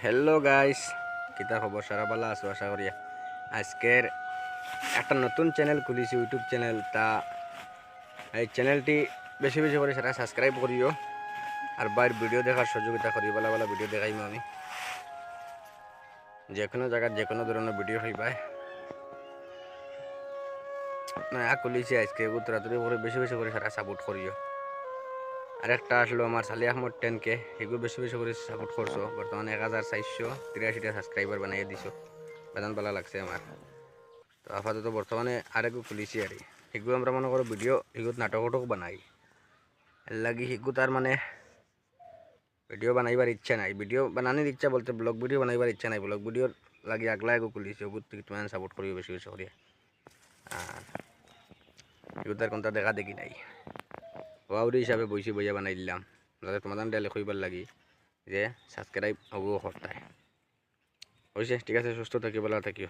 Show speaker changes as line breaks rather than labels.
Hello guys, কিতা খবর? সারা ভালো আছো আশা করি। আজকের একটা নতুন চ্যানেল খুলেছি, ইউটিউব চ্যানেল। এই চ্যানেলটি বেশি বেশি করে সেটা সাবস্ক্রাইব করিও আর বাইর ভিডিও দেখার সহযোগিতা করি। ভালো ভালো ভিডিও দেখাইম আমি, যে কোনো জায়গার যে কোনো ধরনের ভিডিও হইবাই নয়া খুলেছি আজকে। উত্তরাতুরি করে বেশি বেশি করে সেটা সাপোর্ট করিও। আর একটা আসলো আমার সালি আহমদ 10K, এগুলো বেশি বেশি করে সাপোর্ট করছো। বর্তমানে 1483টা সাবস্ক্রাইবার বানাইয়ে দিছো, বেতন ভালো লাগছে আমার। তো আপাতত বর্তমানে আরেকও খুলিছি আর এগুলো আমরা মনে করো ভিডিও এগুলো নাটক বানাই। এর লাগি এগুলো তার মানে ভিডিও বানাইবার ইচ্ছা নাই। ভিডিও বানানোর ইচ্ছা বলতে ব্লগ ভিডিও বানাইবার ইচ্ছা নাই। ব্লগ ভিডিওর লাগি আগলা এগো খুলিছি, ওগুলো থেকে তোমার সাপোর্ট করিও বেশি বেশি করিয়া। আর এগুলো তার কোনটা দেখা দেখি নাই, ওয়াউরি হিসাবে বইসি বইয়া বানাই দিলাম যাতে তোমাদের ডালে কইবার লাগি যে সাবস্ক্রাইব হবো করতায়। হয়েছে, ঠিক আছে, সুস্থ থাকিও, ভালো থাকিও।